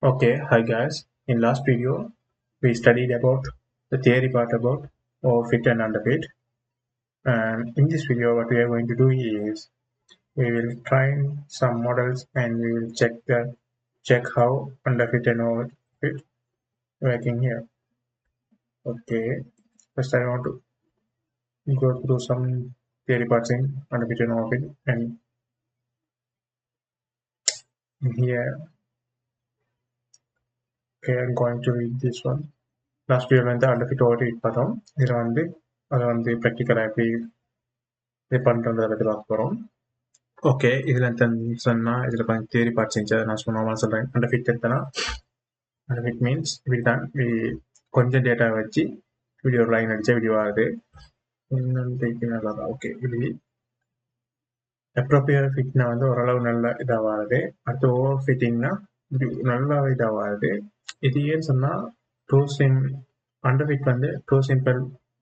Okay, hi guys. In last video, we studied about the theory part about overfit and underfit. And in this video, what we are going to do is we will train some models and we will check how underfit and overfit working here. Okay, first I want to go through some theory parts in underfit and overfit, and here, okay, I'm going to read this one. Last video வந்து underfit overfit பார்த்தோம். இதில் வந்து அதை வந்து ப்ராக்டிக்கலாக எப்படி இது பண்ணுறதை பற்றி பார்க்க போகிறோம். ஓகே, இதில் சொன்னா இதில் கொஞ்சம் தியரி பார்ட் செஞ்சு அதை நான் சும்மா சொல்கிறேன். அந்த ஃபிட் எடுத்தனா அந்த ஃபிட் மீன்ஸ் இப்படி தான் கொஞ்சம் டேட்டா வச்சு வீடியோ லைன் அடித்தா வீடியோ ஆகுது. இன்னொன்று ஓகே, இப்படி அப்ரோப்ரியேட் ஃபிட்னா வந்து ஓரளவு நல்ல இதாகாது. அடுத்து ஓவர் ஃபிட்டிங்னா இப்படி நல்லா இதாகாது. இது ஏன்னு சொன்னால் அண்டர் ஃபிட் வந்து too simple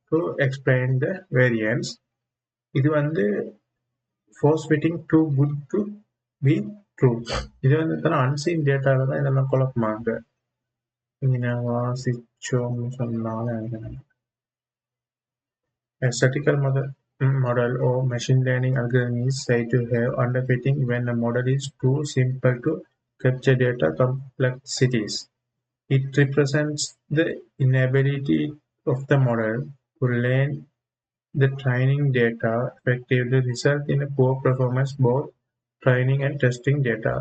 to explain the variance. இது வந்து force fitting too good to be true. இது வந்து அன்சீன் டேட்டால தான் இதெல்லாம் குழப்பமாங்க. வாசிச்சோம்னு சொன்னாலும் a statistical model or machine learning algorithm is said to have underfitting when a model is too simple to capture data complexities. It represents the inability of the model to learn the training data effectively, result in a poor performance both training and testing data.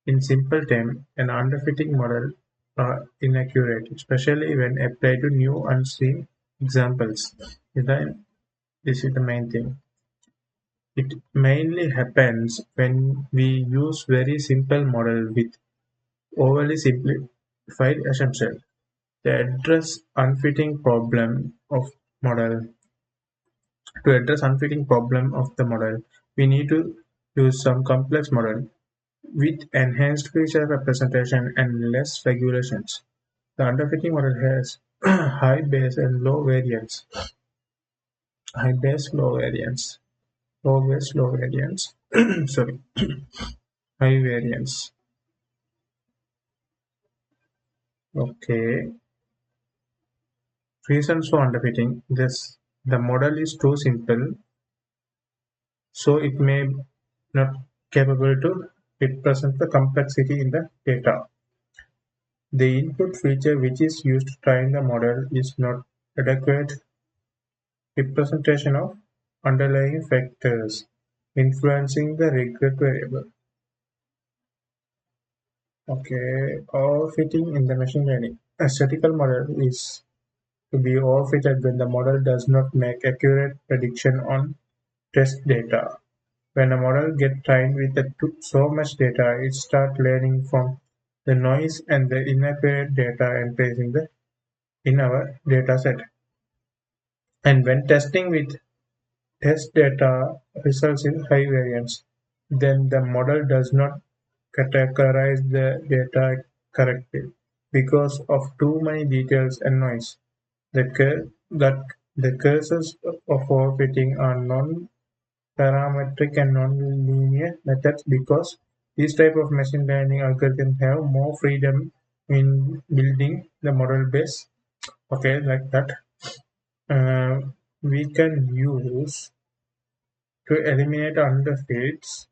In simple terms, an underfitting model are inaccurate, especially when applied to new unseen examples. This is the main thing. It mainly happens when we use very simple model with overly simplified assumptions. To address unfitting problem of model, the model, we need to use some complex model with enhanced feature representation and less regulations. The underfitting model has high base and low variance. High base, low variance. Low base, low variance. Sorry. High variance. Okay. Reasons for underfitting. The model is too simple, so it may not capable to represent the complexity in the data. The input feature which is used to train the model is not adequate representation of underlying factors influencing the regret variable. Okay, overfitting in the machine learning. A statistical model is to be overfitted when the model does not make accurate prediction on test data. When a model gets trained with so much data, it starts learning from the noise and the inaccurate data and placing in our data set. And when testing with test data results in high variance, then the model does not categorize the data correctly because of too many details and noise. The cases of overfitting are non-parametric and non-linear methods because these type of machine learning algorithms have more freedom in building the model base. Okay, like that. We can use to eliminate underfits.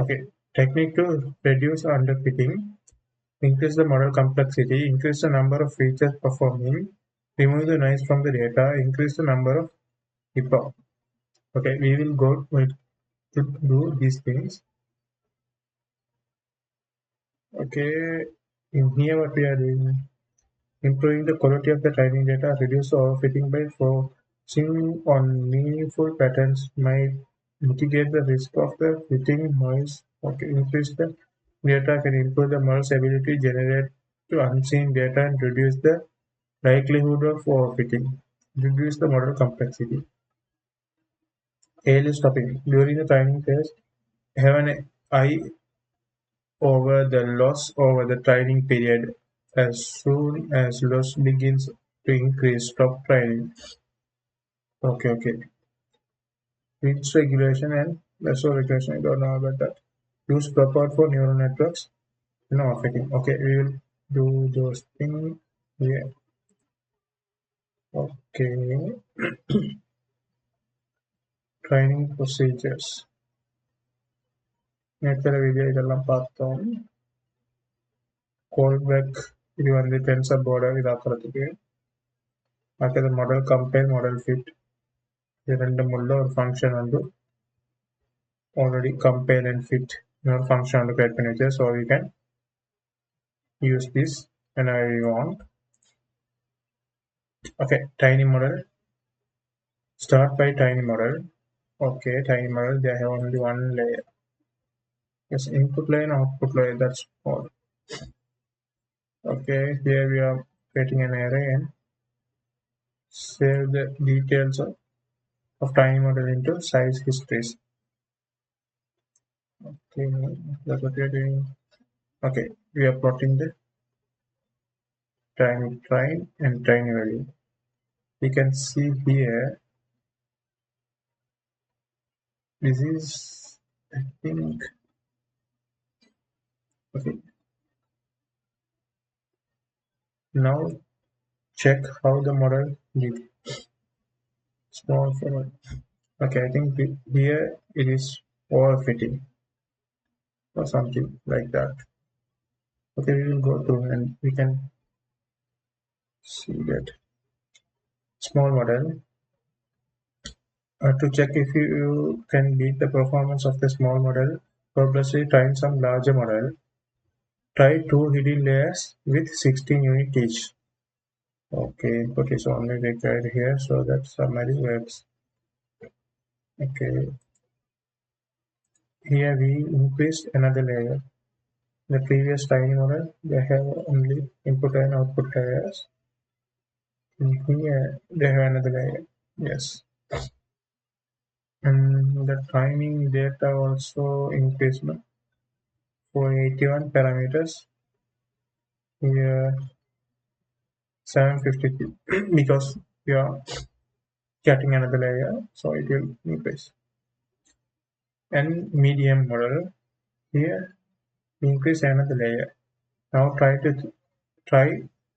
Okay, technique to reduce underfitting: increase the model complexity, increase the number of features performing, remove the noise from the data, increase the number of epoch. Okay, we will go to do these things. Okay, in here what we are doing: improving the quality of the training data, reduce overfitting by focusing on meaningful patterns might mitigate the risk of the fitting noise. Okay, increase the data can improve the model's ability to generate to unseen data and reduce the likelihood of overfitting. Reduce the model complexity. Early stopping. During the training phase, have an eye over the loss over the training period. As soon as loss begins to increase, stop training. Okay. Rinse regulation and lasso regulation. I don't know about that. Use proper for neural networks. No fitting. Okay, we will do those things here. Okay, training procedures. நேற்று video இதெல்லாம் பார்த்தோம். callback இது வந்து tensor போர்டை இதாக்குறதுக்கு. அடுத்தது model compare model fit இது ரெண்டும் உள்ள ஒரு ஃபங்க்ஷன் வந்து already compare and fit இன்னொரு ஃபங்க்ஷன் வந்து கிரியேட் பண்ணி வச்சு so you can use this whenever you want. Okay, tiny model. Start by tiny model. Okay, tiny model. They have only one layer. Yes, input layer and output layer. That's all. Okay, here we are creating an array and save the details of tiny model into size histories. Okay, that's what we are doing. Okay, we are plotting the tiny train and tiny value. We can see here. This is, I think, okay. Now check how the model did. Small format. Okay, I think here it is overfitting or something like that. Okay, we will go through and we can see that small model. To check if you can beat the performance of the small model, purposely try some larger model. Try two hidden layers with 16 units each. Okay, input is only required here, so that summary works. Okay, here we increased another layer. The previous tiny model, they have only input and output layers. And here they have another layer. Yes. And the timing data also increased for 81 parameters. Here 750 because we are getting another layer, so it will increase. And medium model, here increase another layer. Now try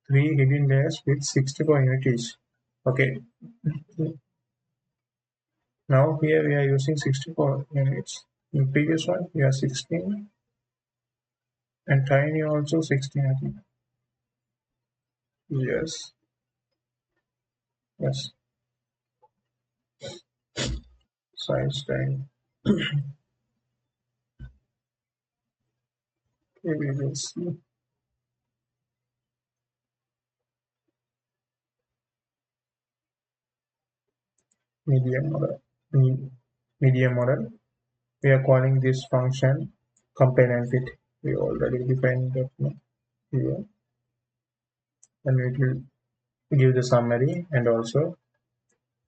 three hidden layers with 64 units. Okay, now here we are using 64 units. In previous one we are 16 and tiny also 16 I think. Yes, yes, size tiny. Okay, we will see medium model. Medium model. We are calling this function compare and fit. We already defined that here, and it will give the summary and also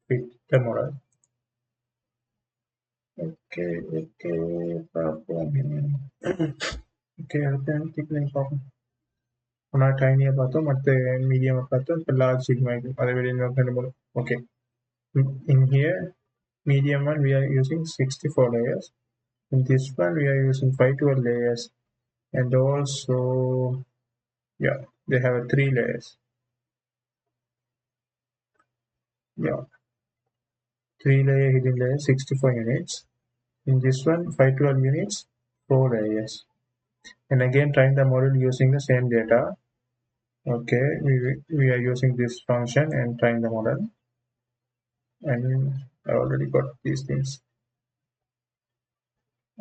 fit the model. Okay, okay, problem. Okay, everything tickling problem. On tiny about medium about large sigma. Okay, in here medium one we are using 64 layers. In this one we are using 512 layers, and also yeah, they have 3 layers. Yeah, 3 layer hidden layer 64 units. In this one 512 units, 4 layers. And again train the model using the same data. Okay, we are using this function and train the model, and I already got these things.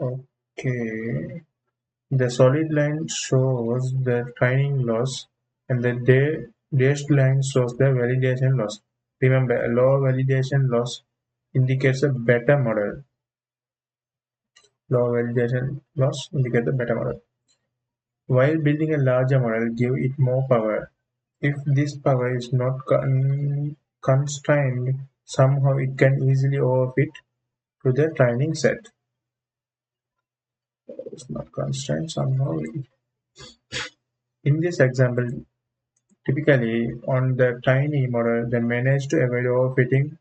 Okay, the solid line shows the training loss, and the dashed line shows the validation loss. Remember, a low validation loss indicates a better model. Low validation loss indicates a better model. While building a larger model give it more power. If this power is not constrained, somehow it can easily overfit to the training set. It's not constrained somehow. In this example, typically on the tiny model, they manage to avoid overfitting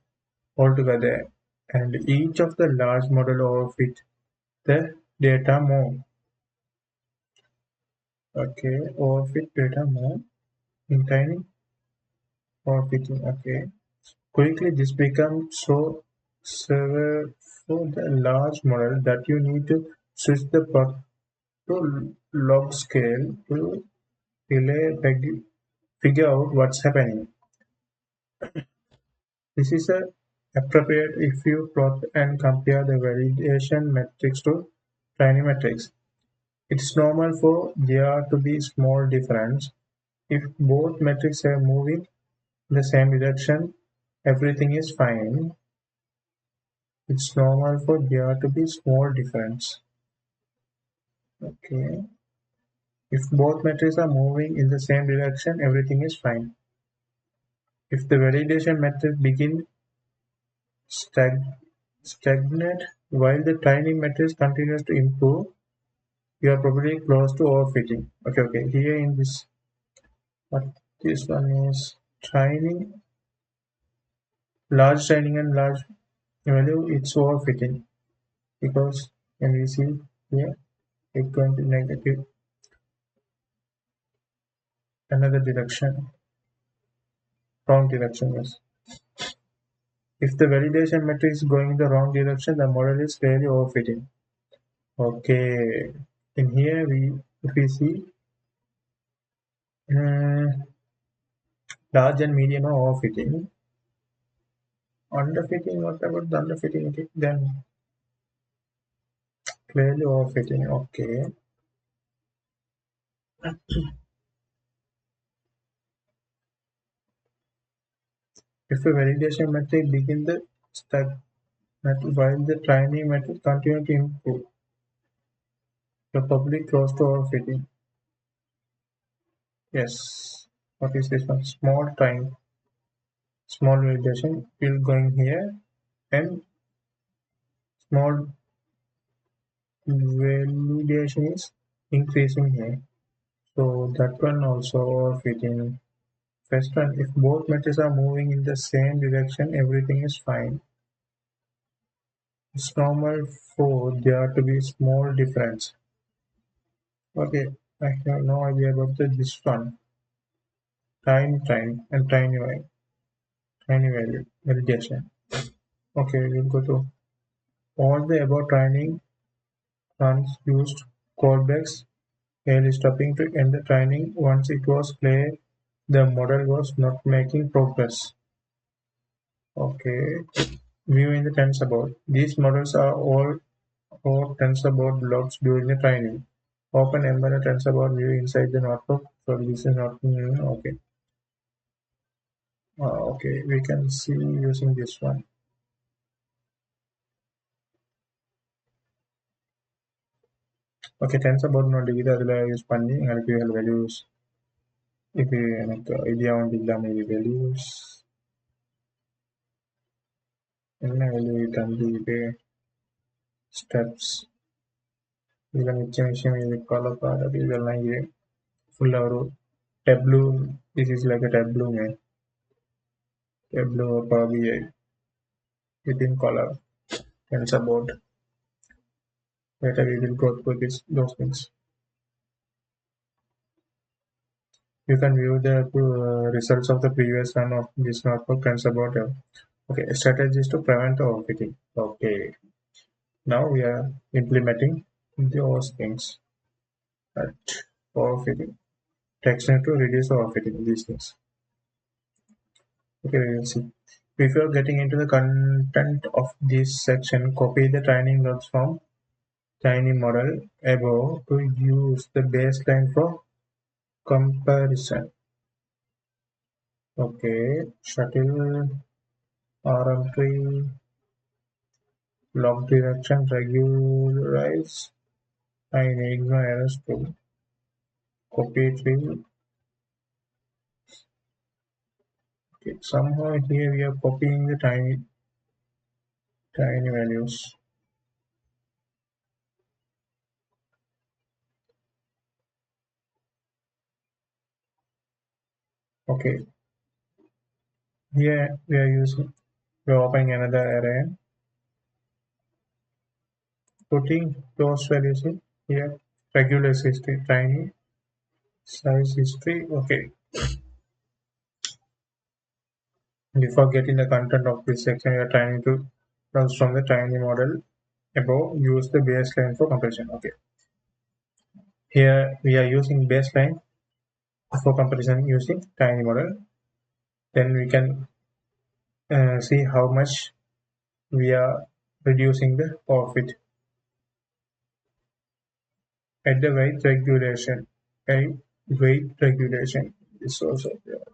altogether, and each of the large model overfit the data more. Okay, overfit data more in tiny overfitting. Okay, quickly this becomes so severe for the large model that you need to switch the plot to log scale to really figure out what's happening. This is appropriate if you plot and compare the validation metrics to training metrics. It's normal for there to be small difference. If both metrics are moving in the same direction, everything is fine. It's normal for there to be small difference. Okay. If both metrics are moving in the same direction, everything is fine. If the validation metric begin stag- stagnate while the training metric continues to improve, you are probably close to overfitting. Okay. Here in this, what this one is training, large training and large value, it's overfitting because when we see here, it's going to negative another direction, wrong direction. Yes. If the validation metric is going in the wrong direction, the model is clearly overfitting. Okay. In here, if we see large and medium are overfitting. Underfitting, what about the underfitting? Then clearly overfitting. Okay. If a validation metric begin the stagnate while the training metric continue to improve, you're probably close to overfitting. Yes. What is this one? Small validation will going here and small validation is increasing here. So that one also fitting. First one, if both metrics are moving in the same direction, everything is fine. It's normal for there to be small difference. Okay, I have no idea about this one. Time and tiny value validation. Okay, we'll go to all the above training runs used callbacks while stopping to end the training once it was clear the model was not making progress. Okay, viewing the TensorBoard. These models are all or TensorBoard blocks during the training. Open embedded TensorBoard view inside the notebook. So this is not okay. Okay, we can see using this one. Okay, TensorBoard ನೋಡಿದ್ರೆ ಅದೆಲ್ಲ use பண்ணி எனக்கு values இது எனக்கு idea வந்து இல்லாம values என்ன value தந்து இது steps இதுல மிச்ச விஷயம் இது color பாடுறது இதெல்லாம் இது ஃபுல்லா ஒரு tableau. This is like a tableau man. Tableau or Power BI within color TensorBoard. Later we will go through those things. You can view the results of the previous run of this notebook TensorBoard. Okay, strategies to prevent overfitting. Okay, now we are implementing those things. At overfitting. Text to reduce overfitting. These things. Okay, we will see. Before getting into the content of this section, copy the training logs from tiny model above to use the baseline for comparison. Okay, shuttle RM tree, log direction, regularize, and ignore errors to copy tree. Okay, somehow here we are copying the tiny values. Okay, here we are opening another array, putting those values in here. Regular 60 tiny, Size history. Okay. Before getting the content of this section, we are trying to browse from the tiny model above. Use the baseline for comparison. Okay. Here we are using baseline for comparison using tiny model. Then we can see how much we are reducing the profit at the weight regulation. A weight regulation is also there.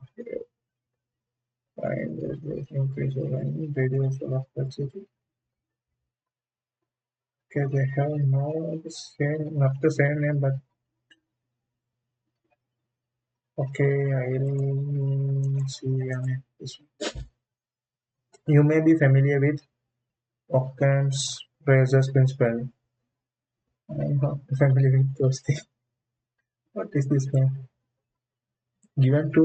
Find the increase of reduce the complexity. Okay, they have no the same, not the same name, but okay, I'll see. This one. You may be familiar with Occam's razor's principle. I'm not familiar with those things. What is this one? Given to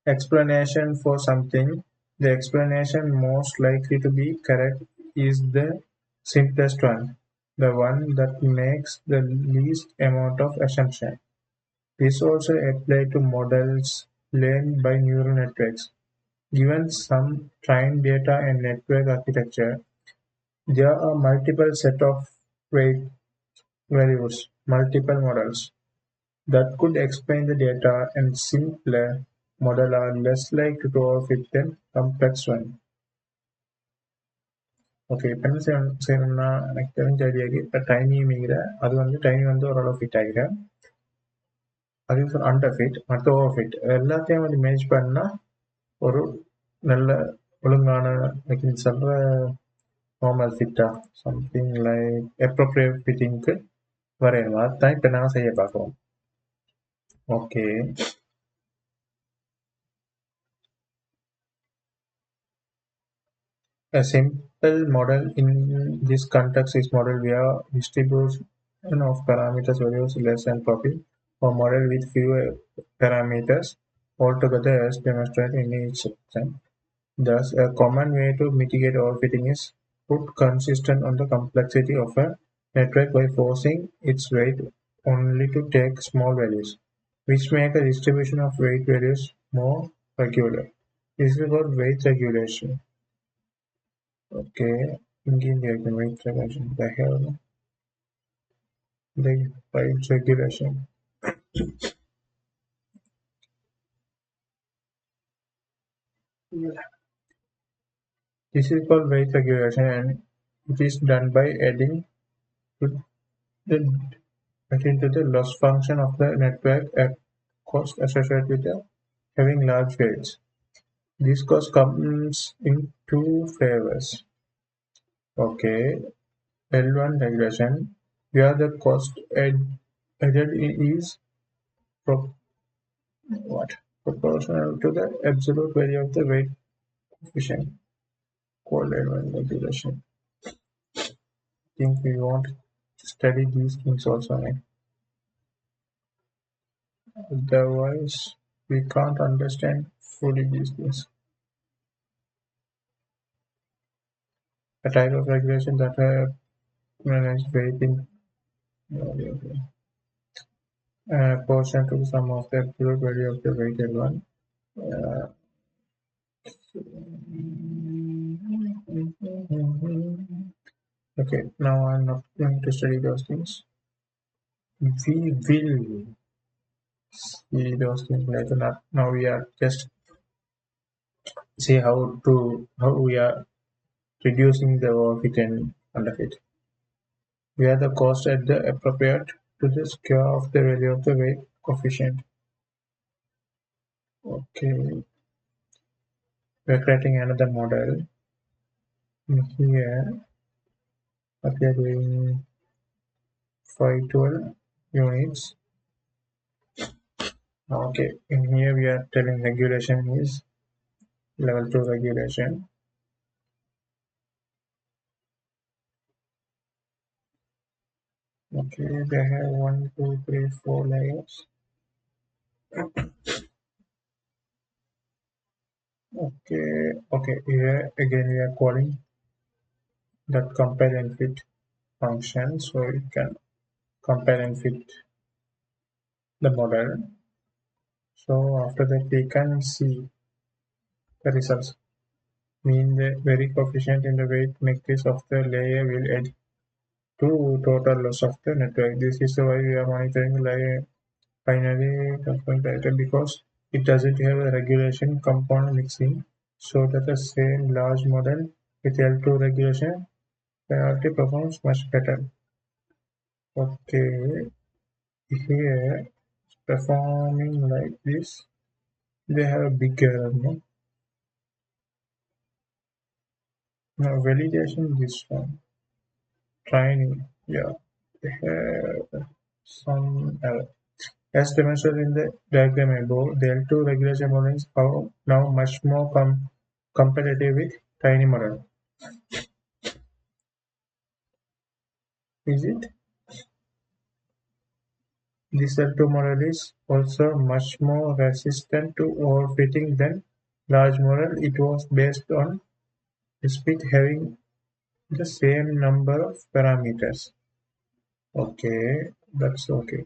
explanation for something, the explanation most likely to be correct is the simplest one, the one that makes the least amount of assumption. This also applies to models learned by neural networks. Given some trained data and network architecture, there are multiple set of weight values, multiple models that could explain the data, and simpler models are less likely to overfit than complex ones. Okay இப்போ என்ன செய்யணும்னா எனக்கு தெரிஞ்ச ஐடியாக்கு இப்போ டைனிங்கிற அது வந்து tiny வந்து ஓரளவு ஃபிட் ஆகிடும். அதே சார் அண்டர் ஃபிட் மற்ற ஓவர் ஃபிட் எல்லாத்தையும் வந்து மேட்ச் பண்ணால் ஒரு நல்ல ஒழுங்கான சொல்கிற நார்மல் ஃபிட்டாக சம்திங் லைக் appropriate ஃபிட்டிங்க்கு வரையணும். அதுதான் இப்போ நான் செய்ய பார்க்குறோம். Okay, a simple model in this context is model via distribution of parameters values less entropy, or model with fewer parameters altogether as demonstrated in each section. Thus, a common way to mitigate overfitting is put consistent on the complexity of a network by forcing its weight only to take small values, which make a distribution of weight values more regular. This is called weight regulation. Okay, Indian weight regulation. They have the weight regulation. This is called weight regulation, and it is done by adding to the into the loss function of the network a cost associated with having large weights. This cost comes in two flavors. Okay, L1 regulation, where the cost added is pro- what proportional to the absolute value of the weight coefficient, called L1 regulation. I think we want to study these things also, right? Otherwise we can't understand fully these things. A type of regulation that manage weighting portion to the sum of the absolute value of the weighted one. Uh, okay, now I'm not going to study those things. We will see those things later. Not now. We are just see how we are reducing the overfit and underfit. We are the cost at the appropriate to the square of the value of the weight coefficient. Okay, we're creating another model. Here, we are doing 512 units. Okay, in here we are telling regulation is level 2 regulation. Okay, they have 1, 2, 3, 4 layers. Okay, here again we are calling that compare and fit function, so you can compare and fit the model. So after that we can see the results. Mean the very coefficient in the weight matrix of the layer will add to total loss of the network. This is why we are monitoring layer binary data because it doesn't have a regulation component mixing, so that the same large model with L2 regulation penalty performs much better. Okay, here performing like this, they have a big error. No? Now validation this one, training, yeah, they have some error. As demonstrated in the diagram above, the L2 regulation models are now much more competitive with tiny model. Is it? This L2 model is also much more resistant to overfitting than large model. It was based on speed having the same number of parameters. Okay, that's okay.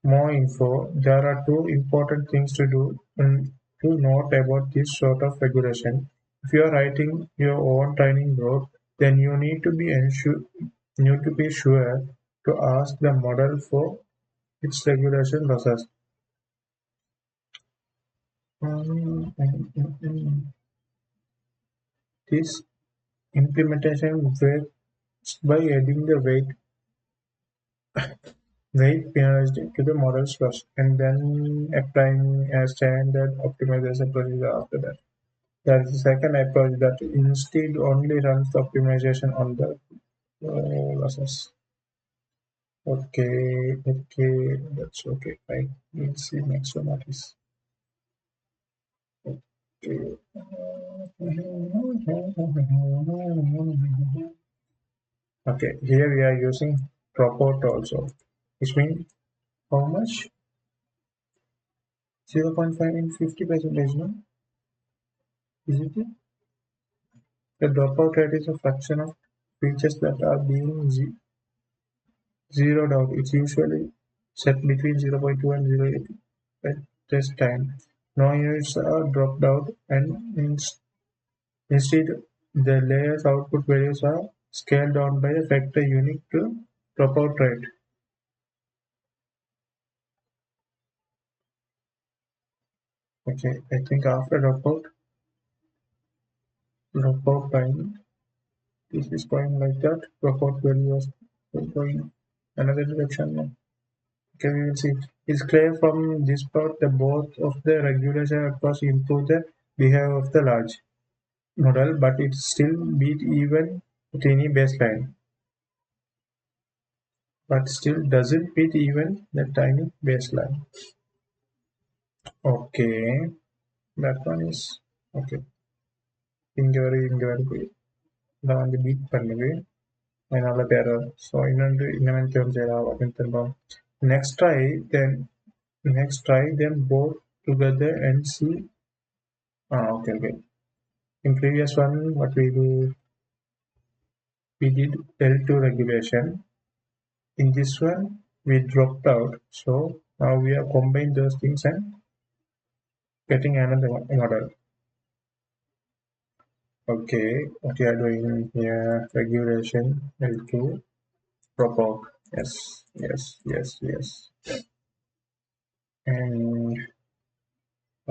More info. There are two important things to do and to note about this sort of regulation. If you are writing your own training code, then you need to be sure to ask the model for its regulation process. This implementation works by adding the weight penalty to the models first, and then applying a standard optimization procedure after that. There is a second approach that instead only runs the optimization on the losses. Okay, okay, that's okay. Right. Let's see next one. What is okay. Okay, here we are using dropout also, which means how much? 0.5 and 50 percentage, no? Is it? The dropout rate is a fraction of features that are being zeroed out. It's usually set between 0.2 and 0.8 at test time. No units are dropped out, and instead, the layer's output values are scaled down by a factor unique to dropout rate. Okay, I think after dropout time, this is going like that. Dropout value was going another direction. No? Okay, we will see. It's clear from this part that both of the regulation across improve the behavior of the large model, but it still beat even tiny baseline. But still doesn't beat even the tiny baseline. Okay, that one is okay. இங்க வரை போய் இதை வந்து beat பண்ணுது அதனால வேற so இன்னொன்று தெரிஞ்சிடலாம் அப்படின்னு திரும்ப next try then next try them both together and see okay. In previous one what we did L2 regulation. In this one we dropped out, so now we are combined those things and getting another model. Okay, what we are doing here, regulation L2 drop out. Yes. And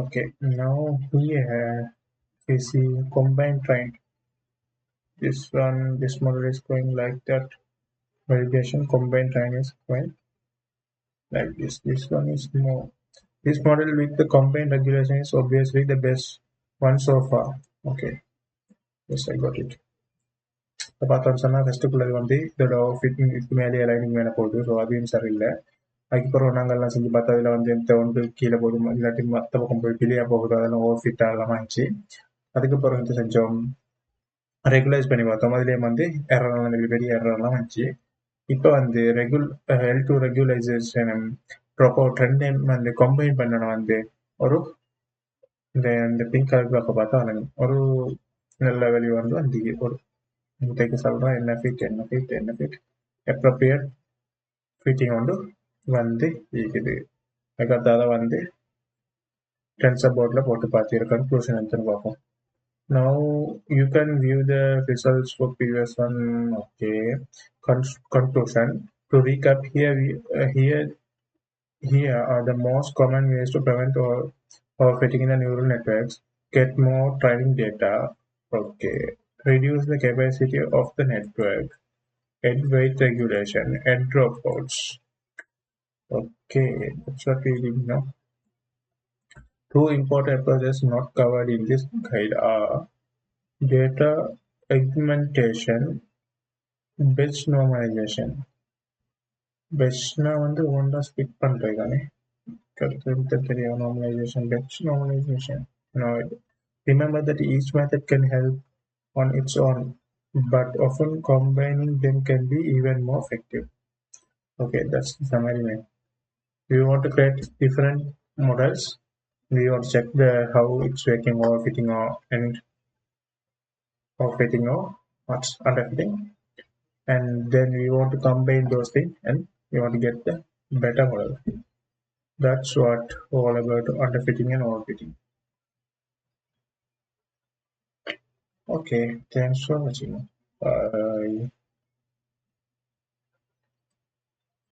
okay, now here we see combined trend. This model is going like that. Validation combined trend is going like this. This one is more. This model with the combined regulation is obviously the best one so far. Okay, yes, I got it. இப்போ பார்த்தோம்னு சொன்னால் ஃபஸ்ட்டுக்குள்ளது வந்து இதோட fitting இதுக்கு மேலே lining மேலே போகுது so அதுவும் சரியில்லை அதுக்கப்புறம் நாங்கள்லாம் செஞ்சு பார்த்தா அதில் வந்து இந்த ஒன்று கீழே போதும் இல்லாட்டி மற்ற பக்கம் போய் கிளியாக போகுது அதெல்லாம் ஓவர் ஃபிட் ஆகலாம் ஆயிடுச்சு அதுக்கப்புறம் வந்து செஞ்சோம் ரெகுலைஸ் பண்ணி பார்த்தோம் அதுலேயும் வந்து எரர்லாம் பெரிய எரர்லாம் வந்துச்சு இப்போ வந்து L2 ரெகுலைசேஷன் ட்ராப் அவுட் ரெண்டையும் வந்து கம்பைன் பண்ணணும் வந்து ஒரு இந்த பிங்க் கலர் கிராஃபை பார்த்தா ஒரு நல்ல வேல்யூ வந்து அந்த ஒரு take a salva and fit appropriate fitting onto வந்து இருக்குது. அதுக்கடுத்தால வந்து டென்சர் போர்டில் போட்டு பார்த்து கன்க்ளூஷன் எடுத்துன்னு பார்ப்போம். Now you can view the results for previous one. Okay, conclusion. To recap, here are the most common ways to prevent overfitting in the neural networks. Get more training data. Okay, reduce the capacity of the network. Add weight regulation. Add dropouts. Okay, that's what we did now. Two important approaches not covered in this guide are data augmentation, batch normalization. Batchனா வந்து ஒன்றா split பண்ணுறது தானே கருத்து தெரியும் normalization, batch normalization. Now, remember that each method can help on its own, but often combining them can be even more effective. Okay, that's the summary, man. We want to create different models. We want to check how it's working or fitting or fitting or what's underfitting, and then we want to combine those things and we want to get the better model. That's what all about underfitting and overfitting. Okay, thanks for watching. Bye.